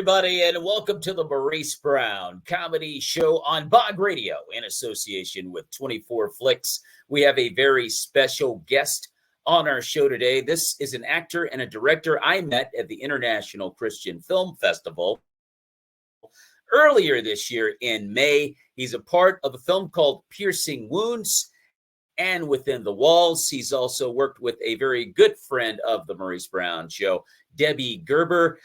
everybody, and welcome to the Maurice Brown comedy show on Bog Radio in association with 24 Flicks. We have a very special guest on our show today. This is an actor and a director I met at the International Christian Film Festival earlier this year in May. He's a part of a film called Piercing Wounds and Within the Walls. He's also worked with a very good friend of the Maurice Brown show, Debbie Gerber.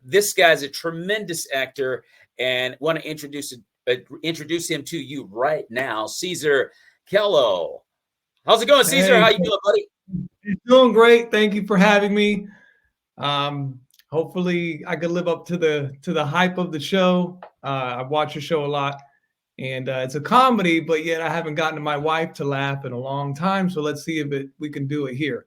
This guy's a tremendous actor, and want to introduce him to you right now, Cesar Caolo. How's it going, Cesar? Hey, how you doing, buddy? It's doing great. Thank you for having me. Hopefully, I could live up to the hype of the show. I watch your show a lot, and it's a comedy, but yet I haven't gotten my wife to laugh in a long time. So let's see if we can do it here.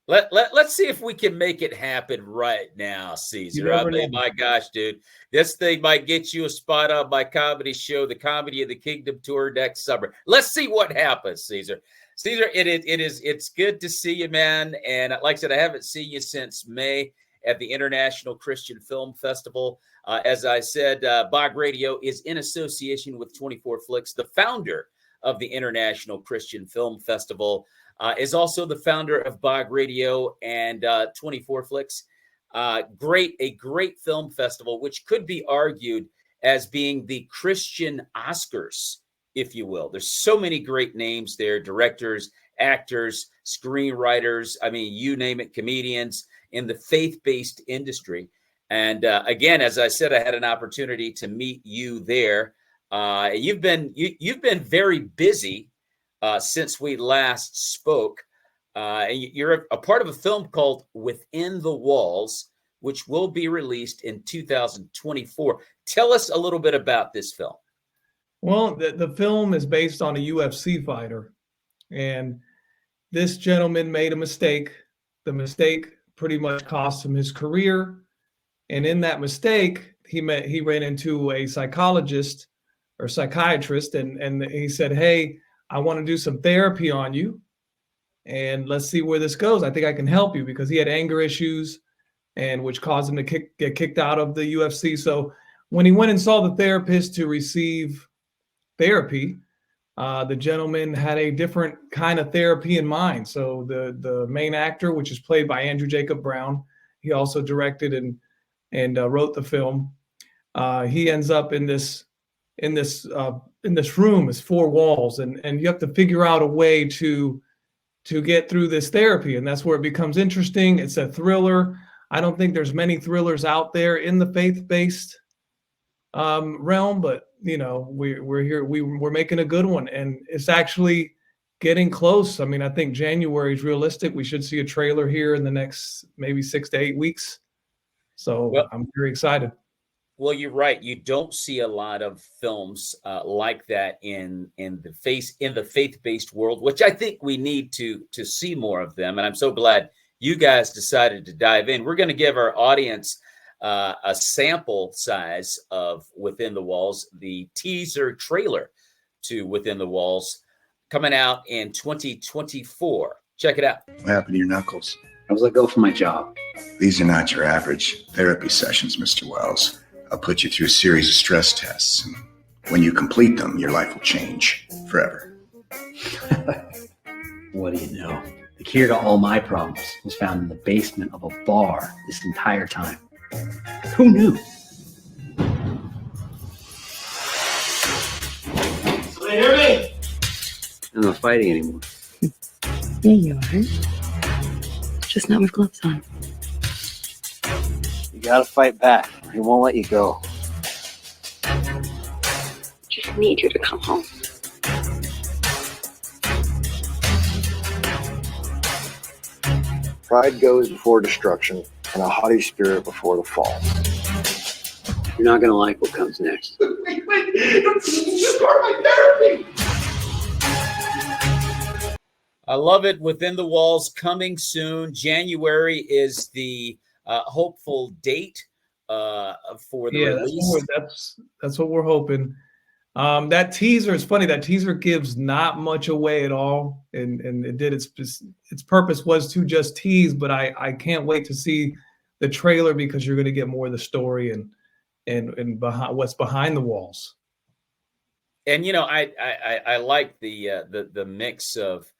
Let's see if we can make it happen right now, Cesar. I mean, my gosh, dude, this thing might get you a spot on my comedy show, the Comedy of the Kingdom tour next summer. Let's see what happens, Cesar. Cesar, it's good to see you, man. And like I said, I haven't seen you since May at the International Christian Film Festival. As I said, Bog Radio is in association with 24 Flicks, the founder of the International Christian Film Festival. Is also the founder of Bog Radio and 24 Flicks. A great film festival, which could be argued as being the Christian Oscars, if you will. There's so many great names there, directors, actors, screenwriters, I mean, you name it, comedians in the faith-based industry. And again, as I said, I had an opportunity to meet you there. You've been very busy since we last spoke. You're a part of a film called Within the Walls, which will be released in 2024. Tell us a little bit about this film. Well, the film is based on a UFC fighter, and this gentleman made a mistake. The mistake pretty much cost him his career, and in that mistake, he ran into a psychologist or psychiatrist, and he said, "Hey, I want to do some therapy on you, and let's see where this goes. I think I can help you," because he had anger issues, and which caused him to get kicked out of the UFC. So when he went and saw the therapist to receive therapy, the gentleman had a different kind of therapy in mind. So the main actor, which is played by Andrew Jacob Brown, he also directed and wrote the film. He ends up in this room, is four walls, and you have to figure out a way to get through this therapy, and that's where it becomes interesting. It's a thriller. I don't think there's many thrillers out there in the faith-based realm, but you know, we're here. We're making a good one, and it's actually getting close. I mean, I think January is realistic. We should see a trailer here in the next maybe 6 to 8 weeks. So well, I'm very excited. Well, you're right. You don't see a lot of films like that in the faith-based world, which I think we need to see more of them. And I'm so glad you guys decided to dive in. We're going to give our audience a sample size of Within the Walls, the teaser trailer to Within the Walls, coming out in 2024. Check it out. What happened to your knuckles? I was let go from my job. These are not your average therapy sessions, Mr. Wells. I'll put you through a series of stress tests, and when you complete them, your life will change forever. What do you know? The cure to all my problems was found in the basement of a bar this entire time. Who knew? Can you hear me? I'm not fighting anymore. There you are. Just not with gloves on. You gotta fight back. He won't let you go. Just need you to come home. Pride goes before destruction, and a haughty spirit before the fall. You're not gonna like what comes next. Wait, just start my therapy! I love it. Within the Walls, coming soon. January is the hopeful date for the release. That's what we're hoping. That teaser is funny. That teaser gives not much away at all, and it did its purpose was to just tease. But I can't wait to see the trailer because you're going to get more of the story, and and behind what's behind the walls. And I like the mix of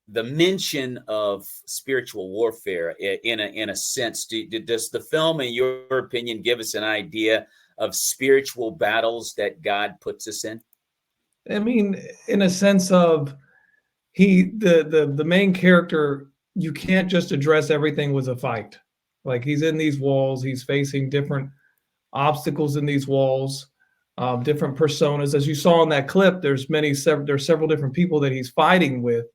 the mention of spiritual warfare in a sense. Does the film, in your opinion, give us an idea of spiritual battles that God puts us in? I mean, in a sense of the main character, you can't just address everything with a fight. Like, he's in these walls, he's facing different obstacles in these walls, different personas. As you saw in that clip, there's several different people that he's fighting with.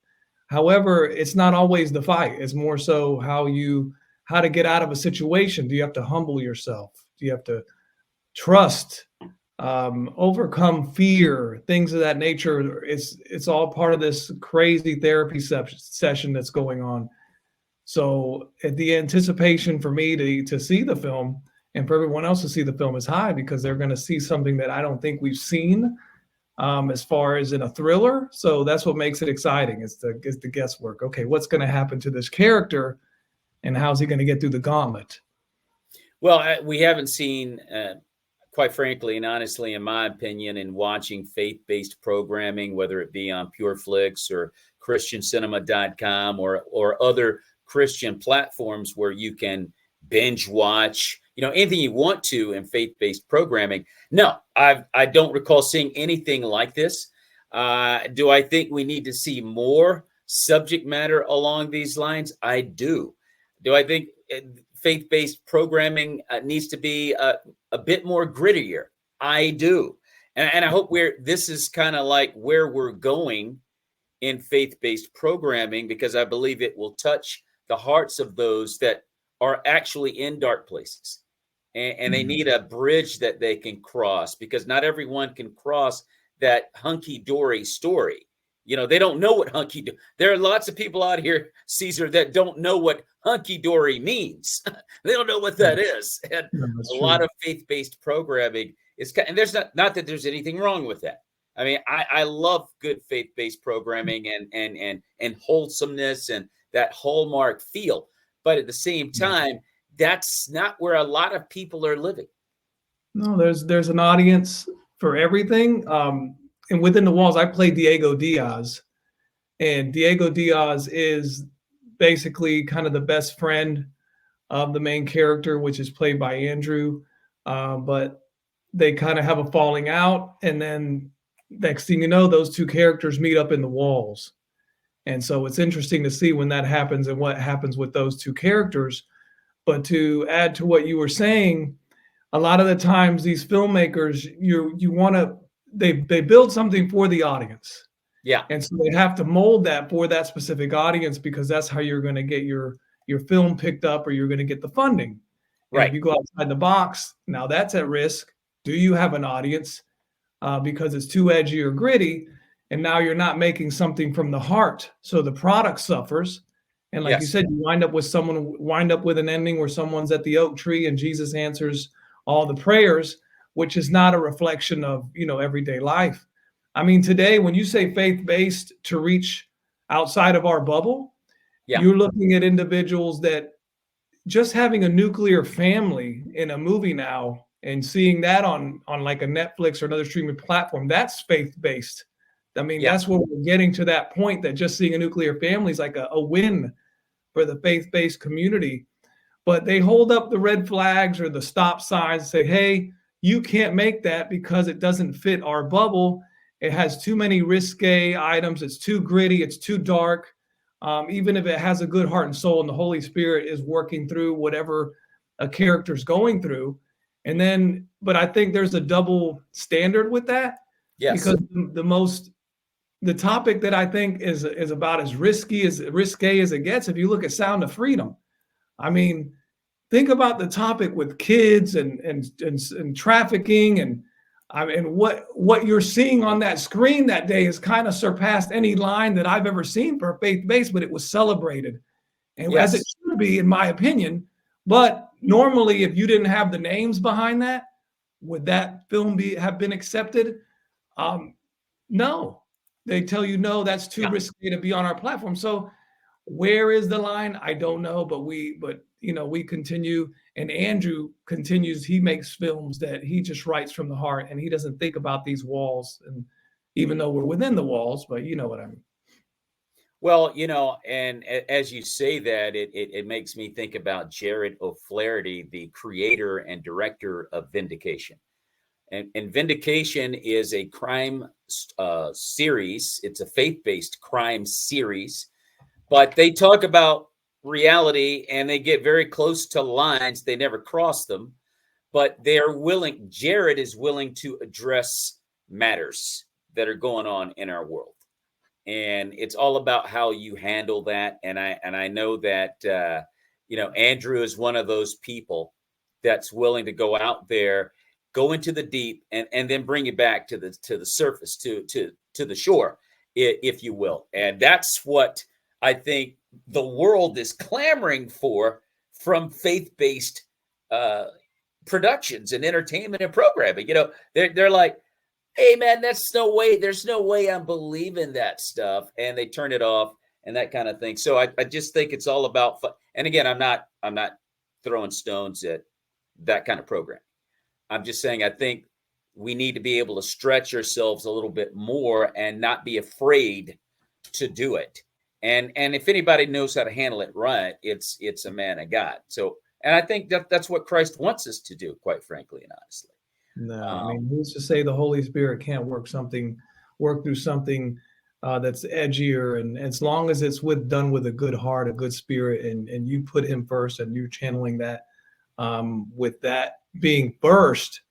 However, it's not always the fight. It's more so how to get out of a situation. Do you have to humble yourself? Do you have to trust, overcome fear, things of that nature? It's all part of this crazy therapy session that's going on. So the anticipation for me to see the film and for everyone else to see the film is high, because they're going to see something that I don't think we've seen as far as in a thriller. So that's what makes it exciting. It's the guesswork. Okay, what's going to happen to this character, and how's he going to get through the gauntlet? Well, we haven't seen, quite frankly and honestly, in my opinion, in watching faith-based programming, whether it be on PureFlix or ChristianCinema.com or other Christian platforms where you can binge watch, anything you want to in faith-based programming. No, I don't recall seeing anything like this. Do I think we need to see more subject matter along these lines? I do. Do I think faith-based programming needs to be a bit more grittier? I do. And I hope this is kind of like where we're going in faith-based programming, because I believe it will touch the hearts of those that are actually in dark places. And they need a bridge that they can cross, because not everyone can cross that hunky-dory story. They don't know what hunky-dory. There are lots of people out here, Cesar, that don't know what hunky-dory means. They don't know what that is. And a lot of faith-based programming is, and there's not that there's anything wrong with that. I mean, I love good faith-based programming and wholesomeness and that hallmark feel. But at the same time, that's not where a lot of people are living. No, there's an audience for everything. And within the walls, I play Diego Diaz, and Diego Diaz is basically kind of the best friend of the main character, which is played by Andrew. But they kind of have a falling out, and then next thing you know, those two characters meet up in the walls. And so it's interesting to see when that happens and what happens with those two characters. But to add to what you were saying, a lot of the times these filmmakers, they build something for the audience. Yeah. And so they have to mold that for that specific audience, because that's how you're going to get your film picked up, or you're going to get the funding. Right. If you go outside the box, now that's at risk. Do you have an audience? Because it's too edgy or gritty, and now you're not making something from the heart. So the product suffers. And like you said, you wind up with an ending where someone's at the oak tree and Jesus answers all the prayers, which is not a reflection of, everyday life. I mean, today, when you say faith-based to reach outside of our bubble, you're looking at individuals that just having a nuclear family in a movie now and seeing that on like a Netflix or another streaming platform, that's faith-based. I mean, that's where we're getting to that point, that just seeing a nuclear family is like a win for the faith-based community. But they hold up the red flags or the stop signs and say, hey, you can't make that because it doesn't fit our bubble. It has too many risque items. It's too gritty. It's too dark. Even if it has a good heart and soul and the Holy Spirit is working through whatever a character's going through. And then, but I think there's a double standard with that. Yes. Because the topic that I think is about as risque as it gets. If you look at Sound of Freedom, I mean, think about the topic with kids and trafficking, and I mean, what you're seeing on that screen that day has kind of surpassed any line that I've ever seen for faith-based, but it was celebrated, and as it should be, in my opinion. But normally, if you didn't have the names behind that, would that film have been accepted? No. They tell you, no, that's too risky to be on our platform. So where is the line? I don't know, but we continue. And Andrew continues, he makes films that he just writes from the heart, and he doesn't think about these walls. And even though we're within the walls, but you know what I mean. Well, and as you say that, it makes me think about Jared O'Flaherty, the creator and director of Vindication. And Vindication is a crime series. It's a faith-based crime series, but they talk about reality and they get very close to lines. They never cross them, but Jared is willing to address matters that are going on in our world. And it's all about how you handle that. And I know that, Andrew is one of those people that's willing to go out there, go into the deep, and then bring it back to the surface, to the shore, if you will. And that's what I think the world is clamoring for from faith-based productions and entertainment and programming. They're like, hey man, there's no way I'm believing that stuff. And they turn it off and that kind of thing. So I just think it's all about fun. And again, I'm not throwing stones at that kind of program. I'm just saying, I think we need to be able to stretch ourselves a little bit more and not be afraid to do it. And if anybody knows how to handle it right, it's a man of God. So, and I think that's what Christ wants us to do, quite frankly and honestly. No, I mean, who's to say the Holy Spirit can't work through something that's edgier, and as long as it's done with a good heart, a good spirit, and you put him first, and you're channeling that with that being first,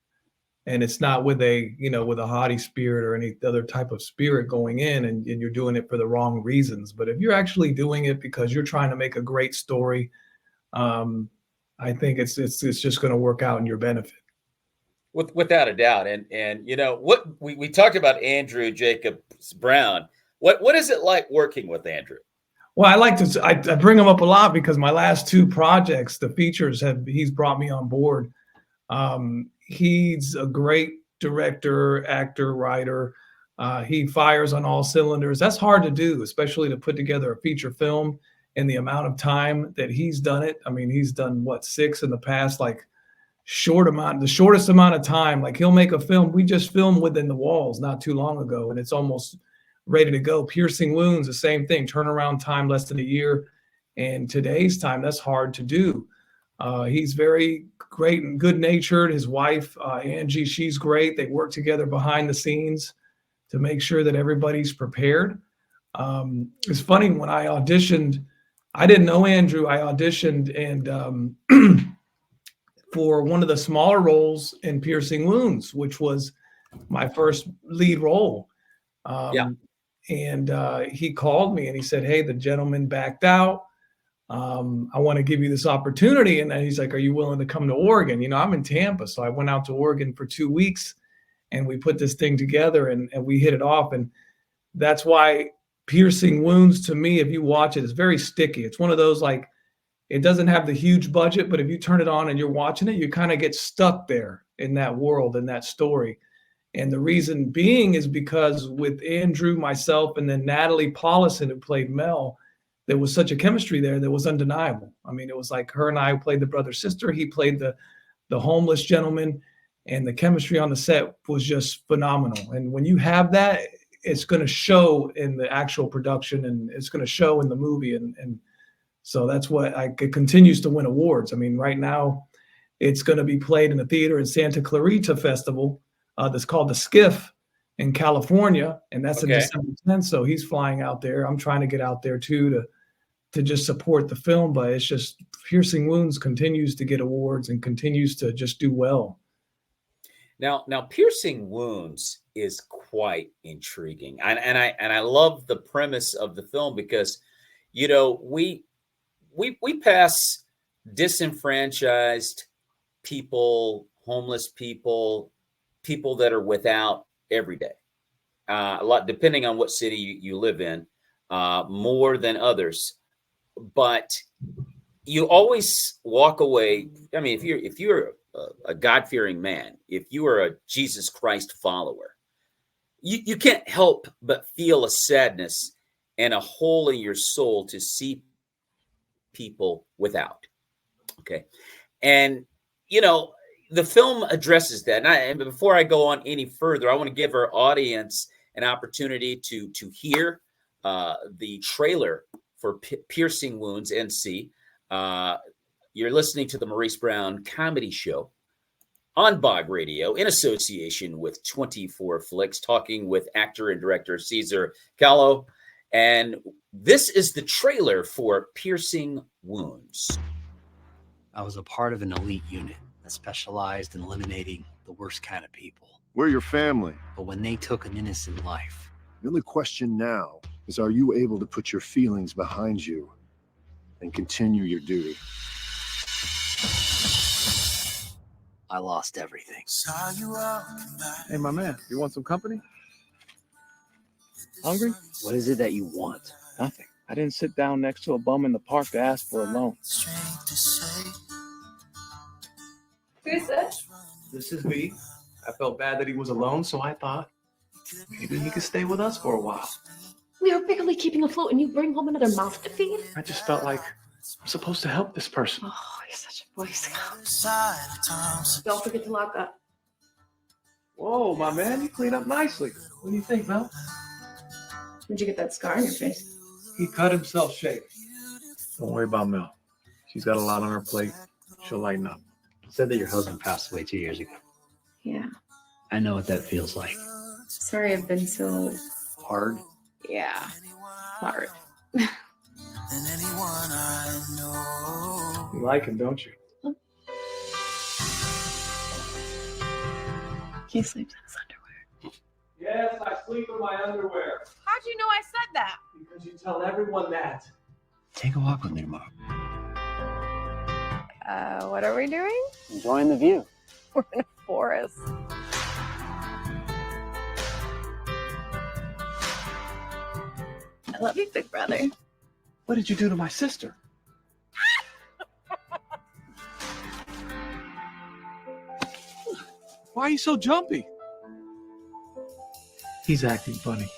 and it's not with a haughty spirit or any other type of spirit going in, and you're doing it for the wrong reasons. But if you're actually doing it because you're trying to make a great story, I think it's just going to work out in your benefit. Without a doubt. And what we talked about Andrew Jacobs Brown. What is it like working with Andrew? Well, I bring him up a lot because my last two projects, the features, he's brought me on board. He's a great director, actor, writer. He fires on all cylinders. That's hard to do, especially to put together a feature film in the amount of time that he's done it. I mean, he's done 6 in the past, the shortest amount of time. Like, he'll make a film. We just filmed Within the Walls not too long ago, and it's almost ready to go. Piercing Wounds, the same thing. Turnaround time less than a year. And today's time, that's hard to do. He's very great and good-natured. His wife, Angie, she's great. They work together behind the scenes to make sure that everybody's prepared. It's funny, when I auditioned, I didn't know Andrew. I auditioned and for one of the smaller roles in Piercing Wounds, which was my first lead role. And he called me and he said, hey, the gentleman backed out. I want to give you this opportunity. And then he's like, are you willing to come to Oregon? I'm in Tampa. So I went out to Oregon for 2 weeks and we put this thing together and we hit it off. And that's why Piercing Wounds, to me, if you watch it, is very sticky. It's one of those, like, it doesn't have the huge budget, but if you turn it on and you're watching it, you kind of get stuck there in that world, in that story. And the reason being is because with Andrew, myself, and then Natalie Paulison, who played Mel, there was such a chemistry there that was undeniable. I mean, it was like her and I played the brother-sister. He played the homeless gentleman, and the chemistry on the set was just phenomenal. And when you have that, it's going to show in the actual production, and it's going to show in the movie. And so that's what it continues to win awards. I mean, right now it's going to be played in a theater in Santa Clarita Festival that's called the Skiff in California, and that's in December 10th. So he's flying out there. I'm trying to get out there too to just support the film, but it's just Piercing Wounds continues to get awards and continues to just do well. Now Piercing Wounds is quite intriguing, and I love the premise of the film because we pass disenfranchised people, homeless people that are without every day. A lot, depending on what city you live in, more than others. But you always walk away. I mean, if you're a God-fearing man, if you are a Jesus Christ follower, you can't help but feel a sadness and a hole in your soul to see people without. Okay. And, the film addresses that. And before I go on any further, I want to give our audience an opportunity to hear the trailer for Piercing Wounds NC. You're listening to the Maurice Brown Comedy Show on Bog Radio in association with 24 Flicks, talking with actor and director Cesar Caolo. And this is the trailer for Piercing Wounds. I was a part of an elite unit that specialized in eliminating the worst kind of people. We're your family. But when they took an innocent life, The only question now is, are you able to put your feelings behind you and continue your duty? I lost everything. Hey, my man, you want some company? Hungry? What is it that you want? Nothing. I didn't sit down next to a bum in the park to ask for a loan. Who's this? This is me. I felt bad that he was alone, so I thought maybe he could stay with us for a while. We are barely keeping afloat and you bring home another mouth to feed? I just felt like I'm supposed to help this person. Oh, you're such a Boy Scout. Don't forget to lock up. Whoa, my man, you clean up nicely. What do you think, Mel? Where'd you get that scar on your face? He cut himself shaving. Don't worry about Mel. She's got a lot on her plate. She'll lighten up. You said that your husband passed away 2 years ago. Yeah. I know what that feels like. Sorry I've been so... Hard. Yeah. Hard. You like him, don't you? He sleeps in his underwear. Yes, I sleep in my underwear. How'd you know I said that? Because you tell everyone that. Take a walk with me tomorrow. What are we doing? Enjoying the view. We're in a forest. I love you, big brother. What did you do to my sister? Why are you so jumpy? He's acting funny.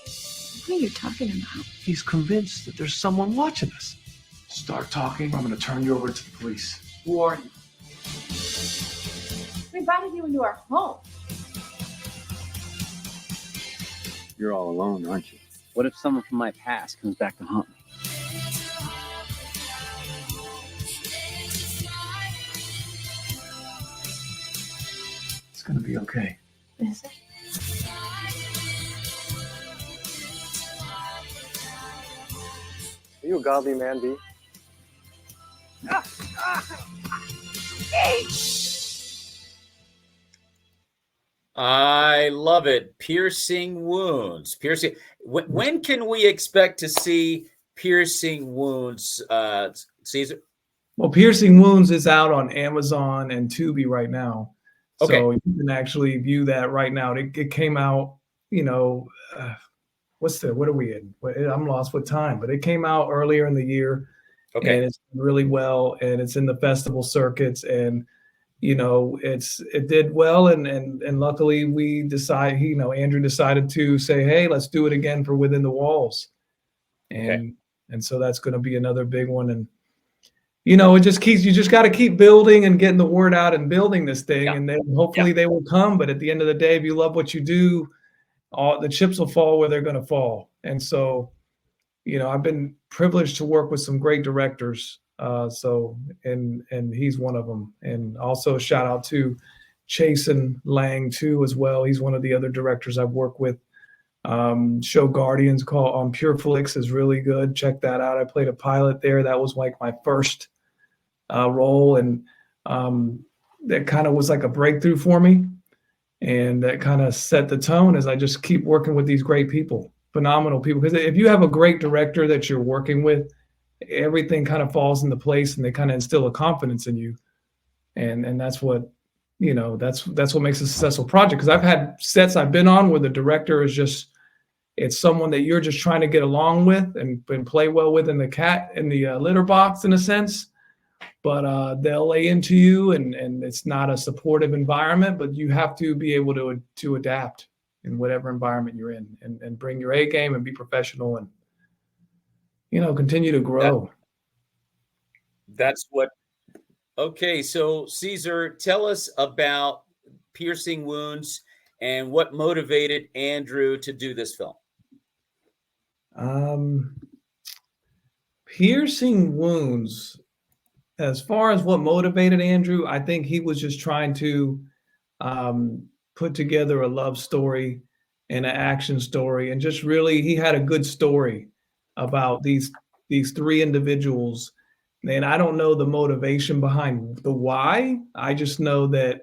What are you talking about? He's convinced that there's someone watching us. Start talking, or I'm going to turn you over to the police. Who are you? We invited you into our home. You're all alone, aren't you? What if someone from my past comes back to haunt me? It's going to be okay. Is it? Are you a godly man, B? I love it. Piercing Wounds. Piercing. When can we expect to see Piercing Wounds, Cesar? Well, Piercing Wounds is out on Amazon and Tubi right now. Okay. So you can actually view that right now. It came out, what are we in? I'm lost with time, but it came out earlier in the year. Okay. And it's really well, and it's in the festival circuits, and it did well, and luckily Andrew decided to say, hey, let's do it again for Within the Walls, and so that's going to be another big one, and you just got to keep building and getting the word out and building this thing, and then hopefully they will come. But at the end of the day, if you love what you do, all the chips will fall where they're going to fall, and so. I've been privileged to work with some great directors. And he's one of them. And also a shout out to Chasen Lang too, as well. He's one of the other directors I've worked with. Show Guardians called on Pure Flix is really good. Check that out. I played a pilot there. That was like my first role. And that kind of was like a breakthrough for me. And that kind of set the tone as I just keep working with these great people. Phenomenal people, because if you have a great director that you're working with, everything kind of falls into place, and they kind of instill a confidence in you, and that's what that's what makes a successful project. Because I've had sets I've been on where the director is it's someone that you're just trying to get along with and play well with in the litter box in a sense, but they'll lay into you, and it's not a supportive environment, but you have to be able to adapt in whatever environment you're in, and bring your A game and be professional, and continue to grow. That's what Okay, so Cesar, tell us about Piercing Wounds and what motivated Andrew to do this film. Um, Piercing Wounds. As far as what motivated Andrew, I think he was just trying to put together a love story and an action story, and just really he had a good story about these three individuals. And I don't know the motivation behind the why. I just know that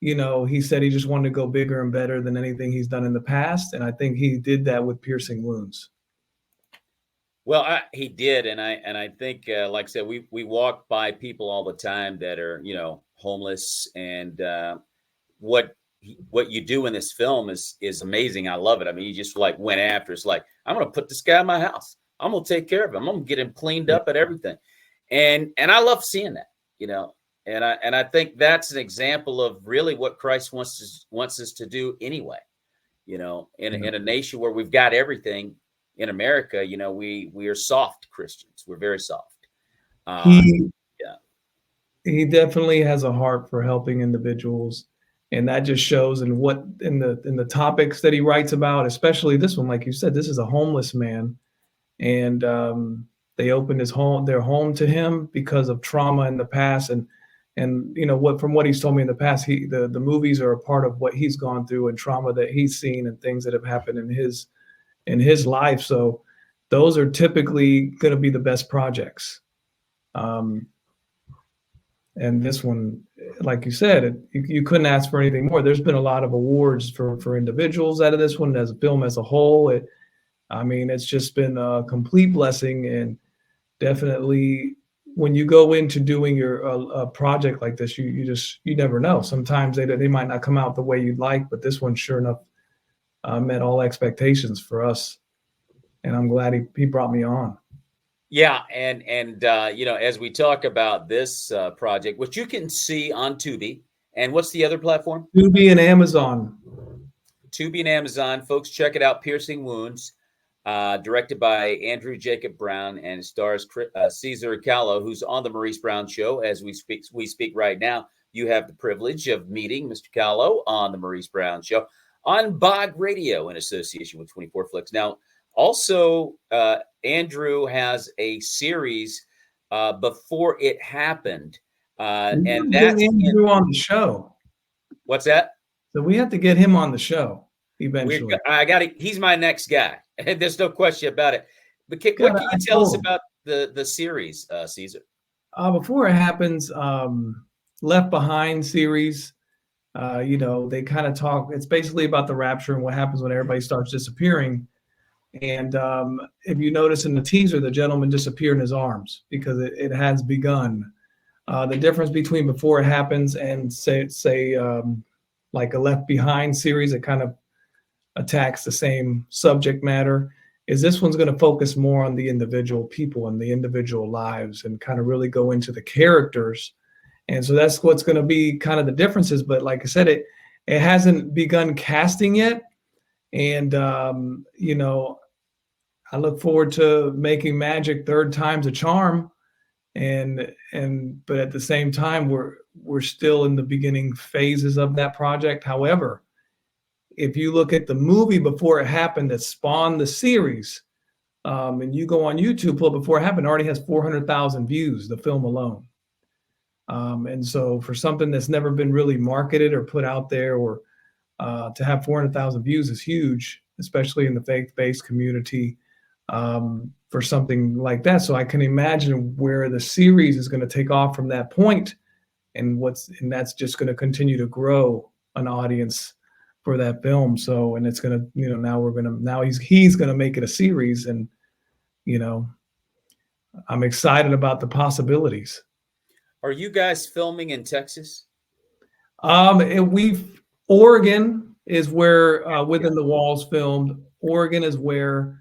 he said he just wanted to go bigger and better than anything he's done in the past, and I think he did that with Piercing Wounds. Well, he did, and I think, like I said, we walk by people all the time that are homeless, and what you do in this film is amazing. I love it. I mean, you just like went after. It's like, I'm going to put this guy in my house. I'm going to take care of him. I'm going to get him cleaned up and everything, and I love seeing that. And I think that's an example of really what Christ wants us to do anyway. In a nation where we've got everything. In America, we are soft Christians. We're very soft. He definitely has a heart for helping individuals, and that just shows in the topics that he writes about, especially this one. Like you said, this is a homeless man, and they opened their home to him because of trauma in the past, and from what he's told me in the past, the movies are a part of what he's gone through and trauma that he's seen and things that have happened in his life. So those are typically going to be the best projects. And this one, like you said, you couldn't ask for anything more. There's been a lot of awards for individuals out of this one. As a film as a whole, it's just been a complete blessing. And definitely when you go into doing a project like this, you never know. Sometimes they might not come out the way you'd like, but this one sure enough met all expectations for us, and I'm glad he brought me on. Yeah, and as we talk about this project, which you can see on Tubi, and what's the other platform? Tubi and Amazon. Tubi and Amazon, folks, check it out. Piercing Wounds, directed by Andrew Jacob Brown, and stars Cesar Caolo, who's on the Maurice Brown Show as we speak right now. You have the privilege of meeting Mr. Caolo on the Maurice Brown Show on Bog Radio in association with 24 Flicks. Now, also, Andrew has a series Before It Happened, and that's Andrew on the show. What's that? So we have to get him on the show eventually. He's my next guy, and there's no question about it. But what can you tell us about the series, Cesar? Before It Happens, Left Behind series. They kind of talk. It's basically about the rapture and what happens when everybody starts disappearing. And if you notice in the teaser, the gentleman disappeared in his arms because it has begun. The difference between Before It Happens and say like a Left Behind series that kind of attacks the same subject matter is this one's going to focus more on the individual people and the individual lives and kind of really go into the characters. And so that's what's going to be kind of the differences. But like I said, it hasn't begun casting yet. And, I look forward to making magic third time's a charm. But at the same time, we're still in the beginning phases of that project. However, if you look at the movie Before It Happened that spawned the series, and you go on YouTube, pull Before It Happened, it already has 400,000 views, the film alone. And so for something that's never been really marketed or put out there, or to have 400,000 views is huge, especially in the faith-based community, for something like that. So I can imagine where the series is going to take off from that point, and that's just going to continue to grow an audience for that film. So, and it's going to, now he's going to make it a series, and I'm excited about the possibilities. Are you guys filming in Texas? Oregon is where Within the Walls filmed. Oregon is where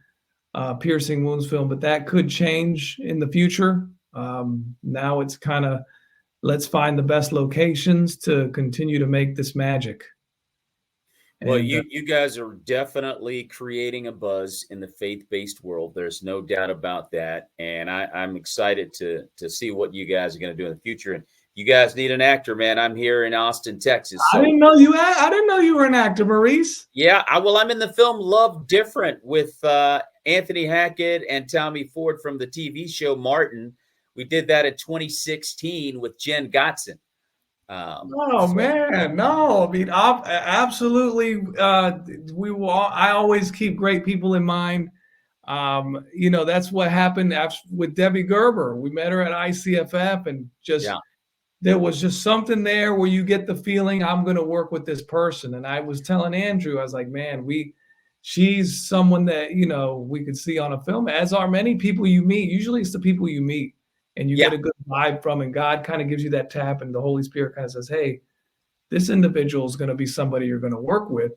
Piercing Wounds filmed, but that could change in the future. Now it's kind of, let's find the best locations to continue to make this magic. Well, you guys are definitely creating a buzz in the faith-based world. There's no doubt about that. And I'm excited to see what you guys are going to do in the future. And you guys need an actor, man, I'm here in Austin, Texas. So. I didn't know you were an actor, Maurice. Yeah, I'm in the film Love Different with Anthony Hackett and Tommy Ford from the TV show Martin. We did that in 2016 with Jen Gotzon. Man, no, I mean, absolutely. I always keep great people in mind. That's what happened with Debbie Gerber. We met her at ICFF, and there was just something there where you get the feeling I'm going to work with this person. And I was telling Andrew, I was like, man, she's someone that, we could see on a film, as are many people you meet. Usually it's the people you meet and you get a good vibe from, and God kind of gives you that tap, and the Holy Spirit kind of says, hey, this individual is going to be somebody you're going to work with.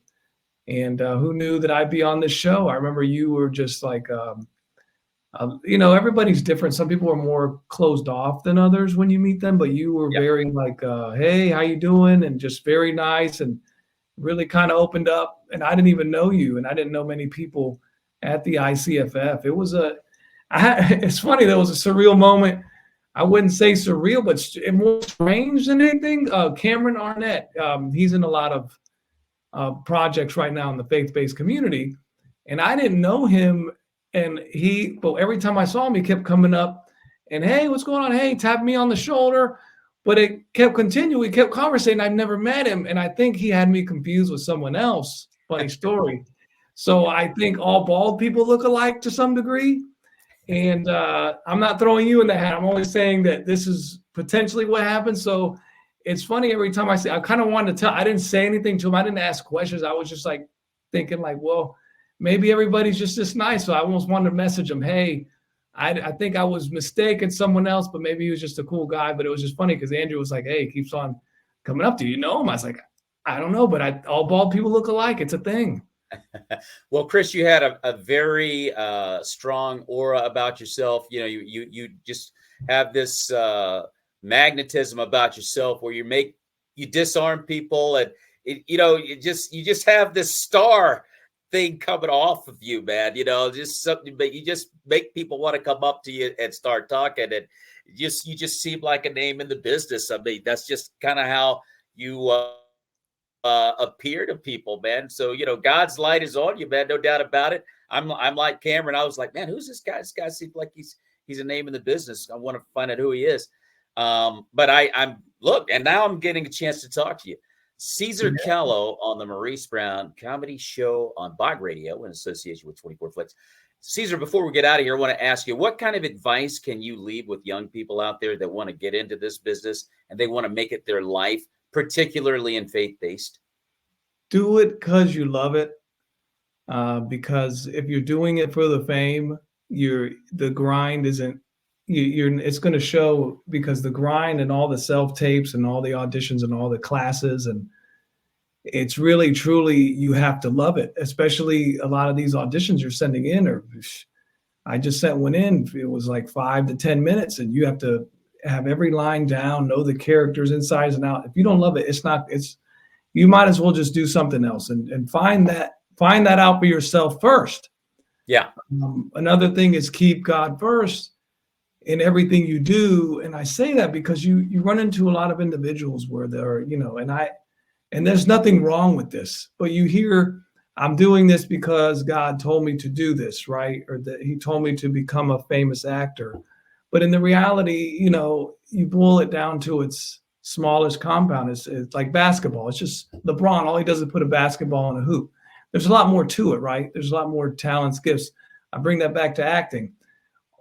And who knew that I'd be on this show? I remember you were just like, everybody's different. Some people are more closed off than others when you meet them, but you were very like, hey, how you doing? And just very nice, and really kind of opened up. And I didn't even know you, and I didn't know many people at the ICFF. It's funny, there was a surreal moment. I wouldn't say surreal, but more strange than anything. Cameron Arnett, he's in a lot of projects right now in the faith-based community, and I didn't know him. And but every time I saw him, he kept coming up and, hey, what's going on? Hey, tap me on the shoulder. But it kept continuing. We kept conversating. I've never met him. And I think he had me confused with someone else. Funny story. So I think all bald people look alike to some degree. And I'm not throwing you in the hat. I'm only saying that this is potentially what happened. So it's funny every time I kind of wanted to tell. I didn't say anything to him. I didn't ask questions. I was just like thinking like, well, maybe everybody's just this nice. So I almost wanted to message him, hey, I think I was mistaken someone else, but maybe he was just a cool guy. But it was just funny because Andrew was like, hey, he keeps on coming up to you. You know him? I was like, I don't know, but all bald people look alike. It's a thing. Well, Chris, you had a very strong aura about yourself. You just have this magnetism about yourself where you disarm people, and you just have this star thing coming off of you, man. Just something, but you just make people want to come up to you and start talking, and you just seem like a name in the business. I mean, that's just kind of how you appear to people, man. So God's light is on you, man, no doubt about it. I'm like Cameron. I was like, man, who's this guy? This guy seems like he's a name in the business. I want to find out who he is. But I'm and now I'm getting a chance to talk to you. Cesar Caolo on the Maurice Brown comedy show on Bog Radio in association with 24 Flicks. Cesar, before we get out of here, I want to ask you, what kind of advice can you leave with young people out there that want to get into this business and they want to make it their life, particularly in faith-based? Do it because you love it. Because if you're doing it for the fame, the grind isn't. It's going to show, because the grind and all the self-tapes and all the auditions and all the classes, and it's really, truly, you have to love it, especially a lot of these auditions you're sending in. I just sent one in. It was like 5 to 10 minutes, and you have to have every line down, know the characters inside and out. If you don't love it, you might as well just do something else and find that out for yourself first. Yeah. Another thing is keep God first in everything you do. And I say that because you run into a lot of individuals where they're, and there's nothing wrong with this, but you hear, I'm doing this because God told me to do this, right? Or that he told me to become a famous actor. But in the reality, you boil it down to its smallest compound. It's like basketball. It's just LeBron. All he does is put a basketball in a hoop. There's a lot more to it, right? There's a lot more talents, gifts. I bring that back to acting.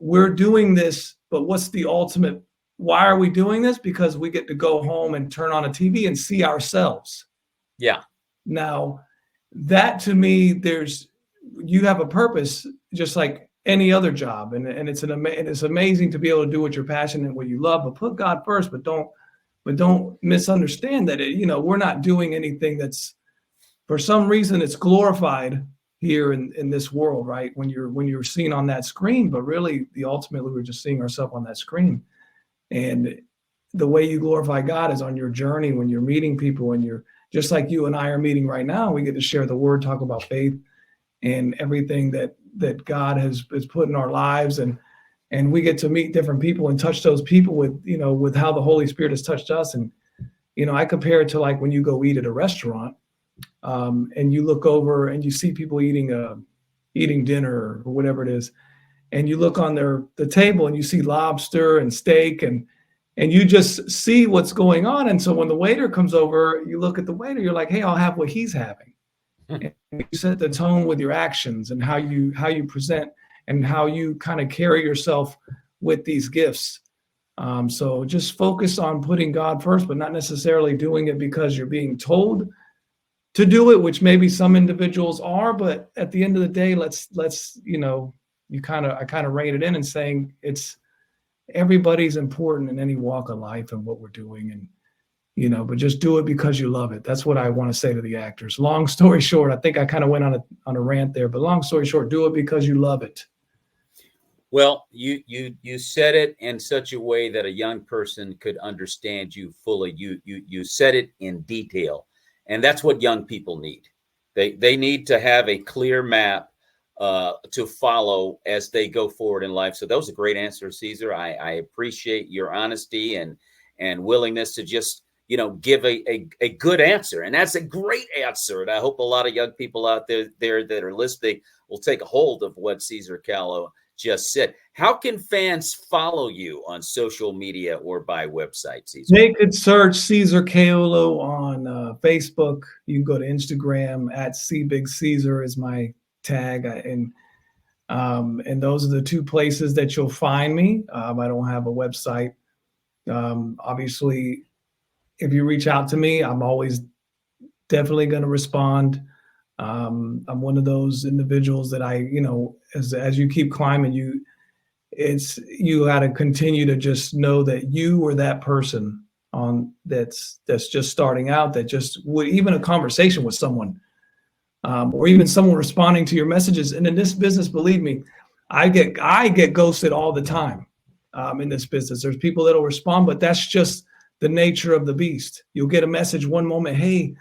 We're doing this, but what's the ultimate? Why are we doing this? Because we get to go home and turn on a TV and see ourselves. Yeah. Now, that to me, you have a purpose just like any other job. And it's amazing to be able to do what you're passionate and what you love, but put God first, but don't misunderstand that we're not doing anything that's, for some reason, it's glorified here in this world, right? When you're seen on that screen, but really ultimately we're just seeing ourselves on that screen. And the way you glorify God is on your journey, when you're meeting people, and you're just like you and I are meeting right now. We get to share the word, talk about faith and everything that God has put in our lives. And and we get to meet different people and touch those people with, with how the Holy Spirit has touched us. And, I compare it to like when you go eat at a restaurant, and you look over and you see people eating dinner or whatever it is, and you look on the table and you see lobster and steak, and you just see what's going on. And so when the waiter comes over, you look at the waiter, you're like, hey, I'll have what he's having. And you set the tone with your actions and how you present and how you kind of carry yourself with these gifts. So just focus on putting God first, but not necessarily doing it because you're being told to do it, which maybe some individuals are. But at the end of the day, let's I kind of rein it in and saying it's everybody's important in any walk of life and what we're doing, and but just do it because you love it. That's what I want to say to the actors. Long story short, I think I kind of went on a rant there, but long story short, do it because you love it. Well, you said it in such a way that a young person could understand you fully. You said it in detail, and that's what young people need. They need to have a clear map to follow as they go forward in life. So that was a great answer, Cesar. I appreciate your honesty and willingness to just give a good answer. And that's a great answer. And I hope a lot of young people out there that are listening will take a hold of what Cesar Caolo just said. How can fans follow you on social media or by website, Cesar? They could search Cesar Caolo on Facebook. You can go to Instagram at CBigCesar is my tag. And those are the two places that you'll find me. I don't have a website. Obviously, if you reach out to me, I'm always definitely going to respond. I'm one of those individuals that as you keep climbing, you got to continue to just know that you are that person that's just starting out, that just would even a conversation with someone, or even someone responding to your messages. And in this business, believe me, I get ghosted all the time. In this business, there's people that'll respond, but that's just the nature of the beast. You'll get a message one moment, hey,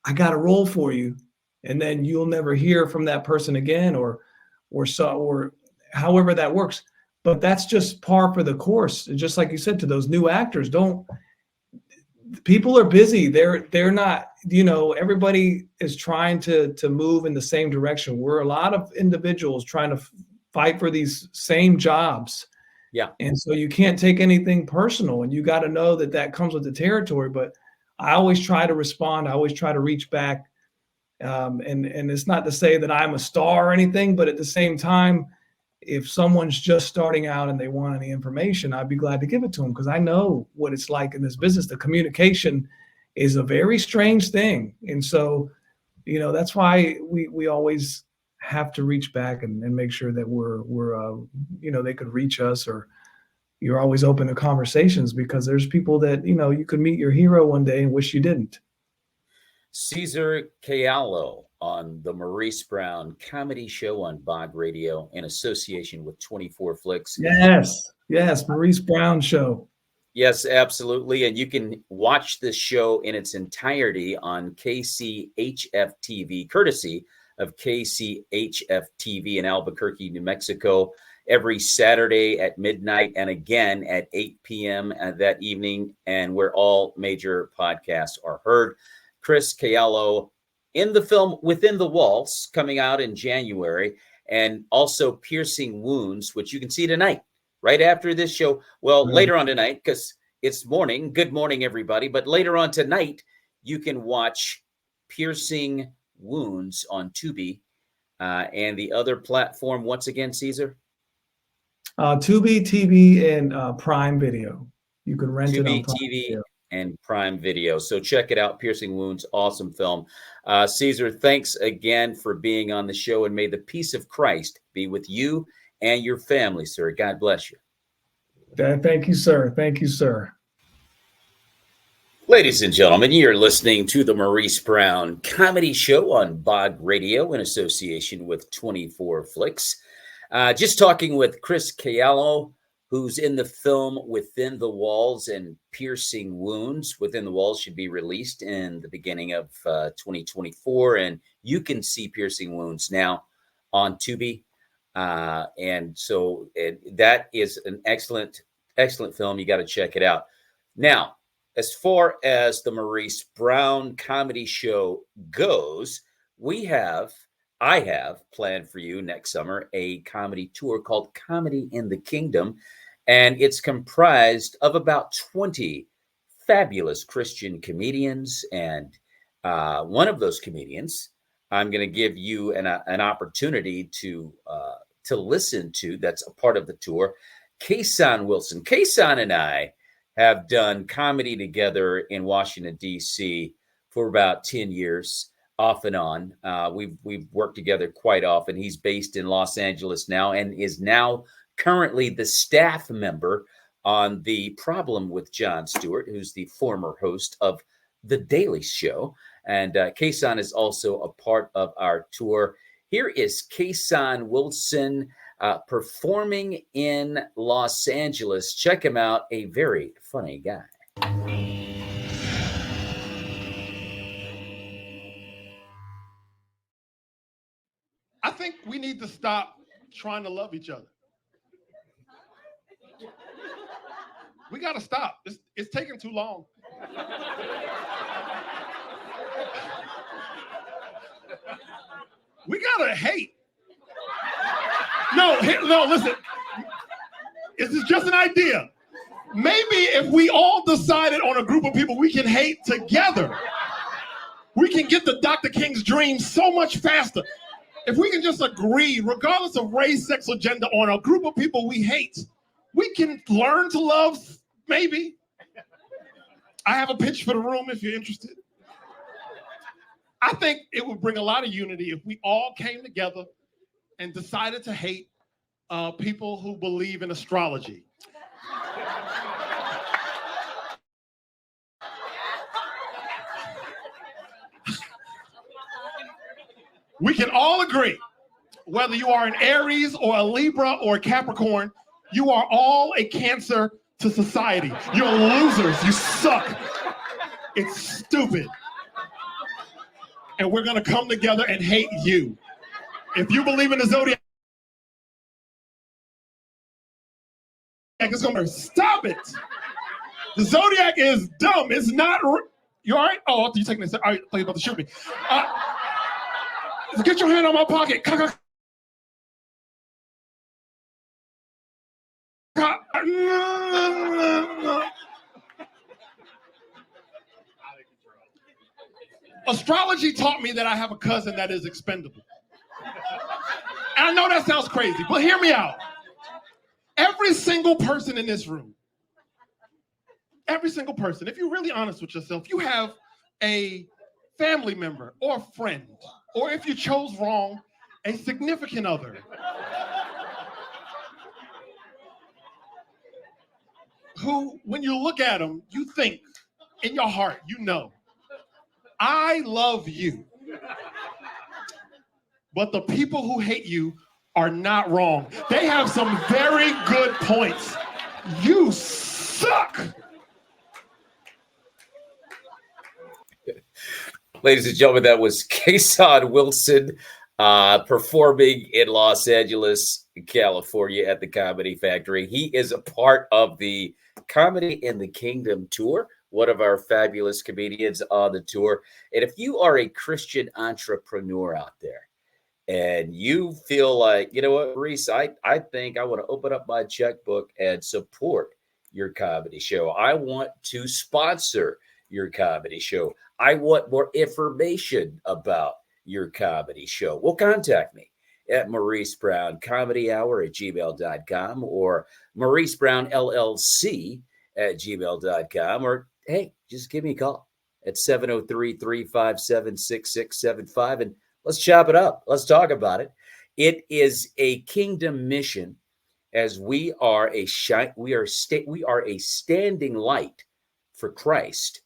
I got a role for you, and then you'll never hear from that person again, or however that works. But that's just par for the course. Just like you said, to those new actors, people are busy. They're not, everybody is trying to move in the same direction. We're a lot of individuals trying to fight for these same jobs. Yeah. And so you can't take anything personal, and you got to know that comes with the territory. But I always try to respond. I always try to reach back. And it's not to say that I'm a star or anything, but at the same time, if someone's just starting out and they want any information, I'd be glad to give it to them, because I know what it's like in this business. The communication is a very strange thing. And so, that's why we always have to reach back and make sure that we're they could reach us, or you're always open to conversations, because there's people that, you could meet your hero one day and wish you didn't. Cesar Caolo on the Maurice Brown Comedy Show on Bog Radio in association with 24 Flicks. Yes, Maurice Brown Show. Yes, absolutely. And you can watch this show in its entirety on KCHF TV, courtesy of KCHF TV in Albuquerque, New Mexico, every Saturday at midnight, and again at 8 p.m. That evening, and where all major podcasts are heard. Chris Caolo in the film Within the Walls, coming out in January, and also Piercing Wounds, which you can see tonight, right after this show. Well, later on tonight, because it's morning. Good morning, everybody. But later on tonight, you can watch Piercing Wounds on Tubi, and the other platform, once again, Cesar? Tubi TV and Prime Video. You can rent it on Prime TV Video. And Prime Video. So check it out. Piercing Wounds, awesome film. Cesar, thanks again for being on the show, and may the peace of Christ be with you and your family, sir. God bless you. Thank you, sir. Thank you, sir. Ladies and gentlemen, you're listening to the Maurice Brown Comedy Show on Bog Radio in association with 24 Flicks. Just talking with Chris Caolo, who's in the film Within the Walls and Piercing Wounds. Within the Walls should be released in the beginning of 2024, and you can see Piercing Wounds now on Tubi. And so that is an excellent film. You got to check it out. Now, as far as the Maurice Brown comedy show goes, I have planned for you next summer a comedy tour called Comedy in the Kingdom. And it's comprised of about 20 fabulous Christian comedians. And one of those comedians, I'm going to give you an opportunity to listen to. That's a part of the tour. Kason Wilson. Kason and I have done comedy together in Washington, D.C. for about 10 years, off and on. We've worked together quite often. He's based in Los Angeles now and is now currently the staff member on The Problem with Jon Stewart, who's the former host of The Daily Show. And Kason is also a part of our tour. Here is Kason Wilson performing in Los Angeles. Check him out, a very funny guy. I think we need to stop trying to love each other. We got to stop. It's taking too long. We got to hate. No, listen. This is just an idea. Maybe if we all decided on a group of people we can hate together, we can get the Dr. King's dream so much faster. If we can just agree, regardless of race, sex, or gender, on a group of people we hate, we can learn to love, maybe. I have a pitch for the room if you're interested. I think it would bring a lot of unity if we all came together and decided to hate people who believe in astrology. We can all agree, whether you are an Aries or a Libra or a Capricorn, you are all a cancer to society. You're losers. You suck. It's stupid. And we're going to come together and hate you. If you believe in the zodiac, it's going to stop it. The zodiac is dumb. It's not. You all right? Oh, you're taking this. All right, you're about to shoot me. Get your hand on my pocket. Astrology taught me that I have a cousin that is expendable. And I know that sounds crazy, but hear me out. Every single person in this room, every single person, if you're really honest with yourself, you have a family member or a friend, or if you chose wrong, a significant other who, when you look at them, you think in your heart, you know, I love you. But the people who hate you are not wrong. They have some very good points. You suck. Ladies and gentlemen, that was Kason Wilson performing in Los Angeles, California at the Comedy Factory. He is a part of the Comedy in the Kingdom tour, one of our fabulous comedians on the tour. And if you are a Christian entrepreneur out there and you feel like, you know what, Reese, I think I want to open up my checkbook and support your comedy show. I want to sponsor your comedy show. I want more information about your comedy show. Well, contact me at Maurice Brown Comedy Hour at gmail.com or Maurice Brown LLC at gmail.com, or hey, just give me a call at 703-357-6675 and let's chop it up. Let's talk about it. It is a kingdom mission, as we are a standing light for Christ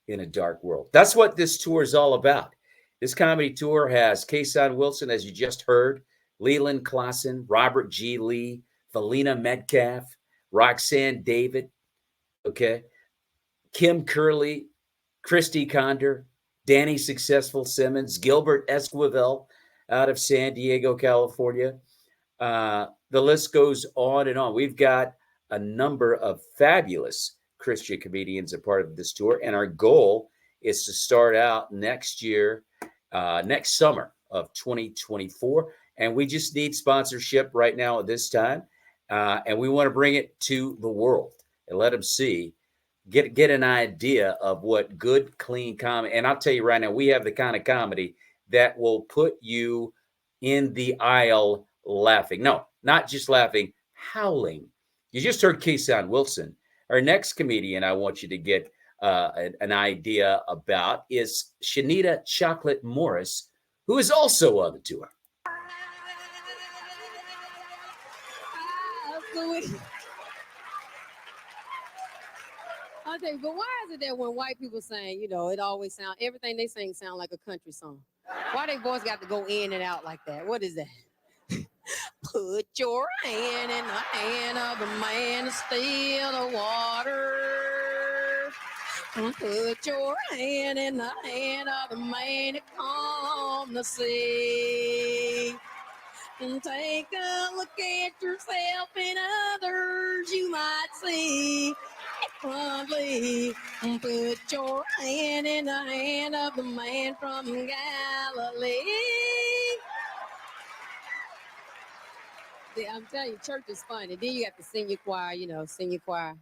in a dark world. That's what this tour is all about. This comedy tour has Kason Wilson, as you just heard, Leland Klassen, Robert G. Lee, Valina Metcalf, Roxanne David, Kim Curley, Christy Condor, Danny Successful Simmons, Gilbert Esquivel out of San Diego, California, The list goes on and on. We've got a number of fabulous Christian comedians a part of this tour, and our goal is to start out next year, next summer of 2024, and we just need sponsorship right now at this time, and we want to bring it to the world and let them see, get an idea of what good, clean comedy. And I'll tell you right now, we have the kind of comedy that will put you in the aisle laughing. No, not just laughing, howling. You just heard Keyshawn Wilson. Our next comedian I want you to get an idea about is Shanita Chocolate Morris, who is also on the tour. Okay, but why is it that when white people sing, it always everything they sing sound like a country song? Why they voice got to go in and out like that? What is that? Put your hand in the hand of the man to steal the water. Put your hand in the hand of the man to calm the sea. And take a look at yourself and others you might see. Fondly, put your hand in the hand of the man from Galilee. I'm telling you, church is fun. And then you have to sing your choir, sing your choir.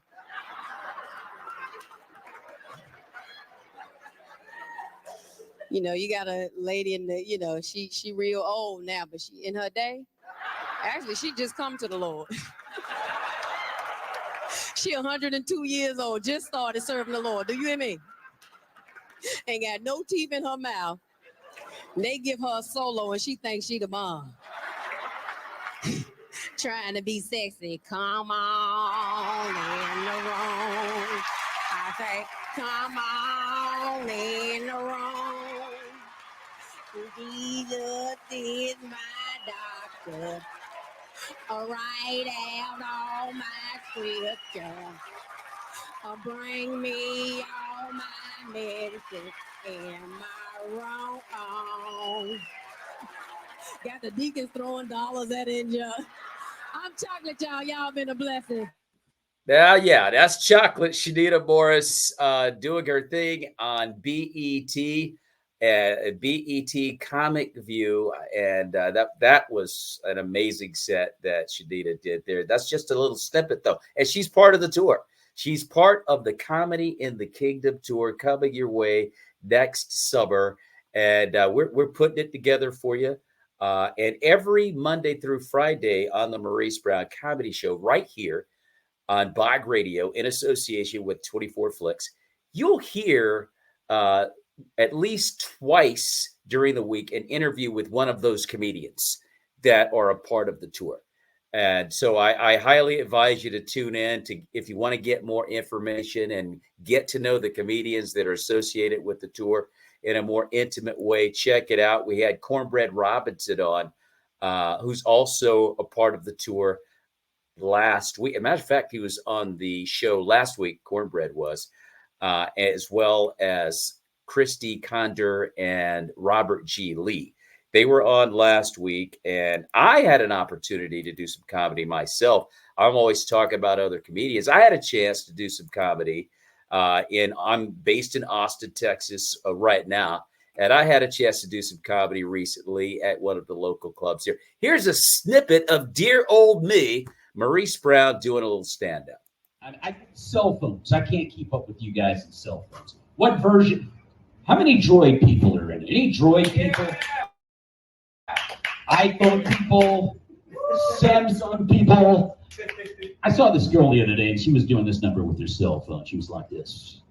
You got a lady in the, she real old now, but she in her day, actually, she just come to the Lord. She 102 years old, just started serving the Lord. Do you hear me? Ain't got no teeth in her mouth. They give her a solo and she thinks she the mom. Trying to be sexy. Come on in the room. I say, come on in the room. Jesus is my doctor. Write out all my scripture. Bring me all my medicine. Am I wrong? Got the deacons throwing dollars at it. I'm Chocolate, y'all. Y'all been a blessing. Yeah, that's Chocolate. Shanita Morris doing her thing on BET. BET Comic View, and that was an amazing set that Shanita did there. That's just a little snippet, though, and she's part of the tour. She's part of the Comedy in the Kingdom tour coming your way next summer, and we're putting it together for you. And every Monday through Friday on the Maurice Brown Comedy Show, right here on Bog Radio, in association with 24 Flicks, you'll hear at least twice during the week an interview with one of those comedians that are a part of the tour. And so I highly advise you to tune in if you want to get more information and get to know the comedians that are associated with the tour in a more intimate way. Check it out. We had Cornbread Robinson on, who's also a part of the tour last week. As a matter of fact, he was on the show last week, Cornbread was, as well as Christy Condor and Robert G. Lee. They were on last week, and I had an opportunity to do some comedy myself. I'm always talking about other comedians. I had a chance to do some comedy. I'm based in Austin, Texas right now, and I had a chance to do some comedy recently at one of the local clubs here. Here's a snippet of dear old me, Maurice Brown, doing a little stand-up. Cell phones. I can't keep up with you guys in cell phones. What version? How many Droid people are in it? Any Droid people? iPhone people? Samsung people? I saw this girl the other day, and she was doing this number with her cell phone. She was like this.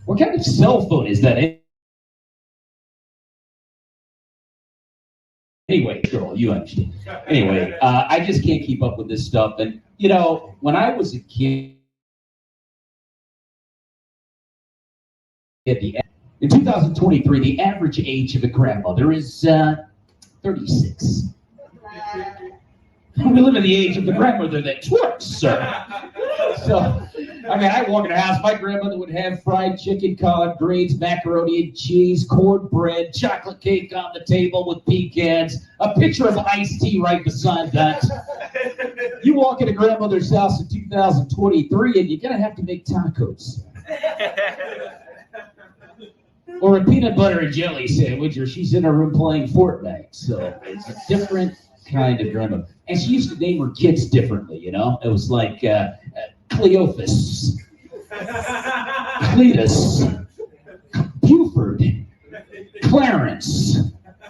What kind of cell phone is that? Anyway, girl, you understand. Anyway, I just can't keep up with this stuff. And, when I was a kid, in 2023, the average age of a grandmother is 36. We live in the age of the grandmother that twerks, sir. So, I mean, I walk in the house, my grandmother would have fried chicken, collard greens, macaroni and cheese, cornbread, chocolate cake on the table with pecans, a pitcher of iced tea right beside that. You walk into grandmother's house in 2023 and you're going to have to make tacos. Or a peanut butter and jelly sandwich, or she's in her room playing Fortnite. So it's a different kind of grandma. And she used to name her kids differently, you know? It was like Cleophas, Cletus, Buford, Clarence,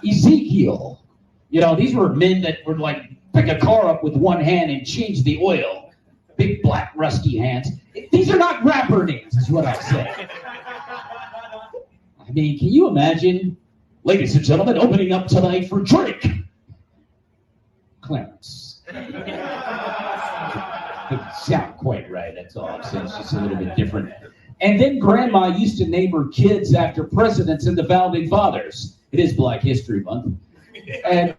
Ezekiel. You know, these were men that would like pick a car up with one hand and change the oil. Big black rusty hands. These are not rapper names, is what I'm saying. I mean, can you imagine, ladies and gentlemen, opening up tonight for Drake? Clarence. Doesn't sound quite right, that's all I'm saying. It's just a little bit different. And then Grandma used to name her kids after presidents and the founding fathers. It is Black History Month. And,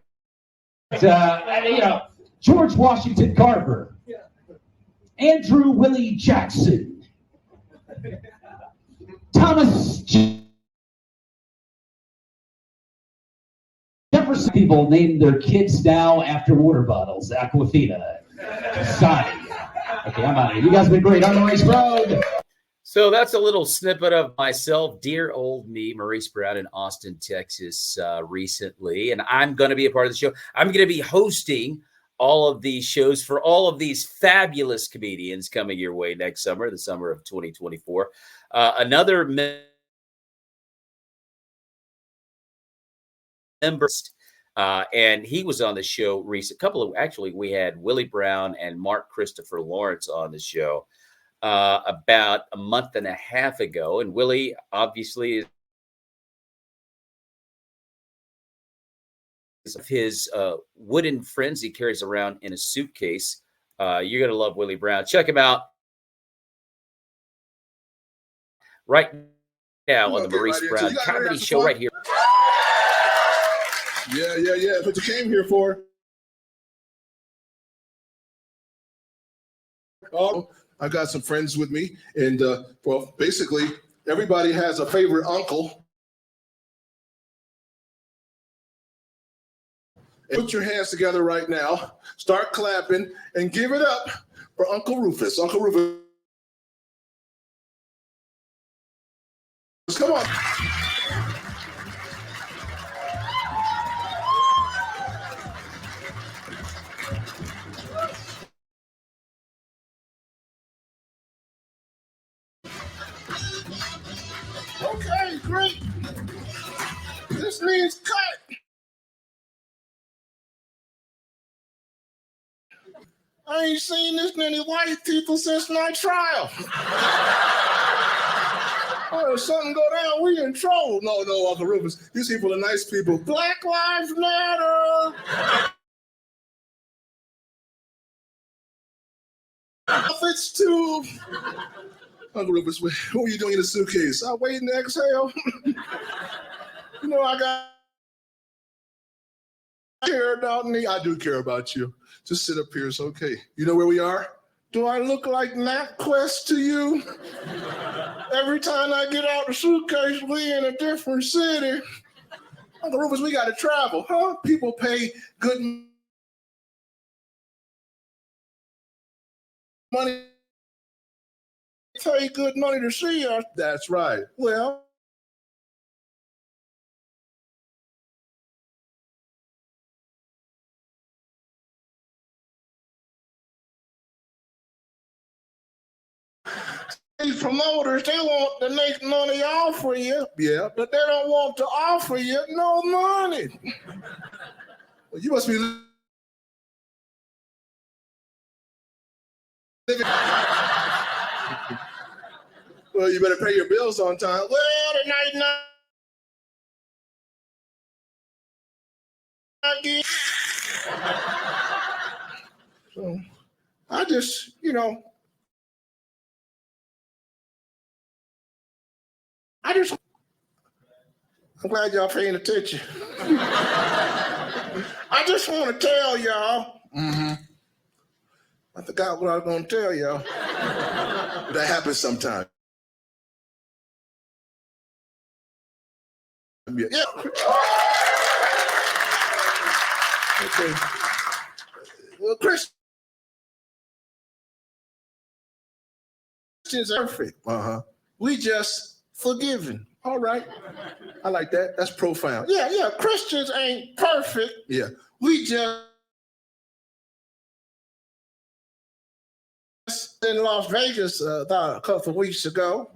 you know, George Washington Carver, Andrew Willie Jackson, Thomas Jefferson. People name their kids now after water bottles. Aquafina, Casati. Okay, I'm out of here. You guys have been great on Maurice Road. So that's a little snippet of myself, dear old me, Maurice Brown in Austin, Texas, recently. And I'm going to be a part of the show. I'm going to be hosting all of these shows for all of these fabulous comedians coming your way next summer, the summer of 2024. Another member, and he was on the show recently. We had Willie Brown and Mark Christopher Lawrence on the show about a month and a half ago. And Willie obviously is his wooden friends he carries around in a suitcase. You're going to love Willie Brown. Check him out right now on the Maurice Brown Comedy Show right here. Yeah. That's what you came here for. Oh, I got some friends with me, and well, basically, everybody has a favorite uncle. Put your hands together right now. Start clapping and give it up for Uncle Rufus. Uncle Rufus, come on. Okay, great. This needs cut. I ain't seen this many white people since my trial. Oh, if something go down, we in trouble. No, Uncle Rufus. These people are nice people. Black Lives Matter. It's too. Uncle Rufus, what are you doing in the suitcase? I'm waiting to exhale. You know, I care about me. I do care about you. Just sit up here. It's okay. You know where we are? Do I look like MapQuest to you? Every time I get out the suitcase, we in a different city. Uncle Rufus, we got to travel, huh? People pay good money. Pay good money to see us. That's right. Well, these promoters, they want to make money off of you. Yeah. But they don't want to offer you no money. Well, you must be living. Well, you better pay your bills on time. Well, tonight night. So I just, I'm glad y'all paying attention. I just want to tell y'all, I forgot what I was going to tell y'all. That happens sometimes. Yeah. Okay. Well, Christians are perfect. We just forgiven. All right. I like that. That's profound. Yeah. Christians ain't perfect. Yeah. We just in Las Vegas about a couple of weeks ago.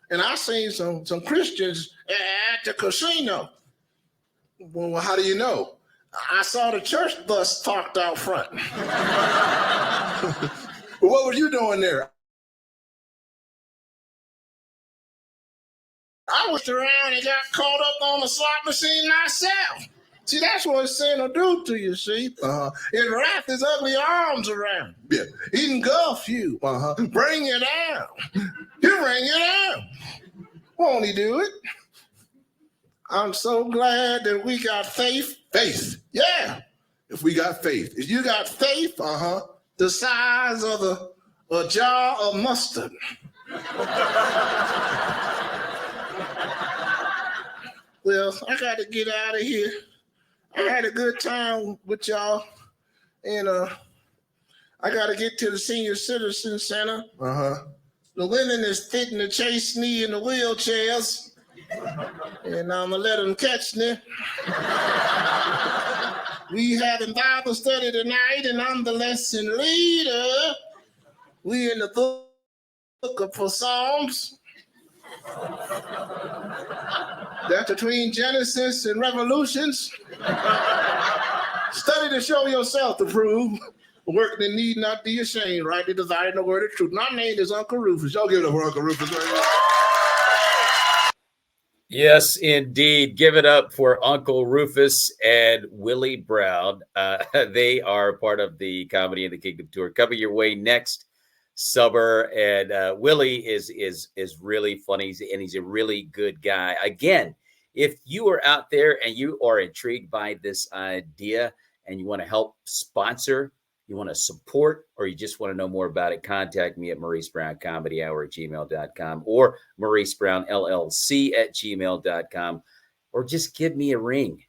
And I seen some Christians at the casino. Well, how do you know? I saw the church bus parked out front. Well, what were you doing there? I was around and got caught up on the slot machine myself. See, that's what sin will do to you, see? It wraps his ugly arms around. Yeah. He can engulf you. Bring you down. He'll bring you down. Won't he do it? I'm so glad that we got faith. Faith. Yeah. If we got faith. If you got faith, the size of a jar of mustard. Well, I got to get out of here. I had a good time with y'all. And I got to get to the Senior Citizen Center. The women is fitting to chase me in the wheelchairs. And I'm going to let them catch me. We having Bible study tonight, and I'm the lesson leader. We in the book of Psalms. That's between Genesis and Revelations. Study to show yourself to prove. Work that need not be ashamed, right? To desire the word of truth. My name is Uncle Rufus. Y'all give it up for Uncle Rufus right now. Yes, indeed. Give it up for Uncle Rufus and Willie Brown. They are part of the Comedy in the Kingdom tour. Coming your way next summer. And Willie is really funny, and he's a really good guy. Again, if you are out there and you are intrigued by this idea and you want to help sponsor, you want to support, or you just want to know more about it, contact me at mauricebrowncomedyhour@gmail.com or mauricebrownllc@gmail.com, or just give me a ring.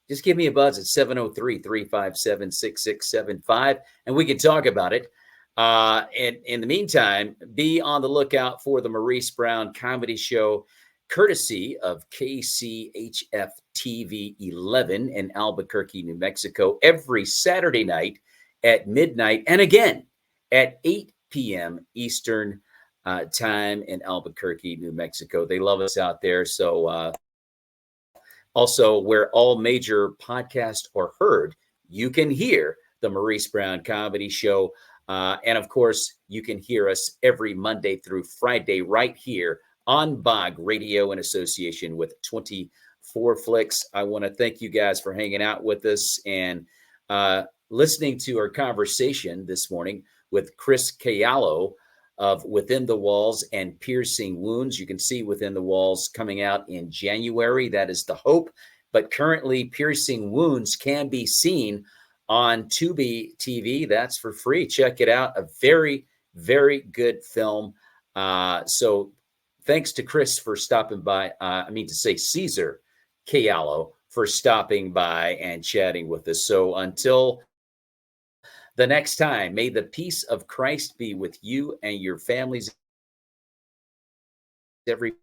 Just give me a buzz at 703-357-6675, and we can talk about it. And in the meantime, be on the lookout for the Maurice Brown Comedy Show, courtesy of KCHF TV 11 in Albuquerque, New Mexico, every Saturday night at midnight, and again at 8 p.m. Eastern time in Albuquerque, New Mexico. They love us out there. So also, where all major podcasts are heard, you can hear the Maurice Brown Comedy Show. And of course, you can hear us every Monday through Friday right here on Bog Radio in association with 24 Flicks. I want to thank you guys for hanging out with us and listening to our conversation this morning with Chris Caolo of Within the Walls and Piercing Wounds. You can see Within the Walls coming out in January. That is the hope. But currently, Piercing Wounds can be seen on Tubi TV. That's for free. Check it out. A very, very good film. So thanks to Chris for stopping by. Cesar Caolo for stopping by and chatting with us. So until the next time, may the peace of Christ be with you and your families, everybody.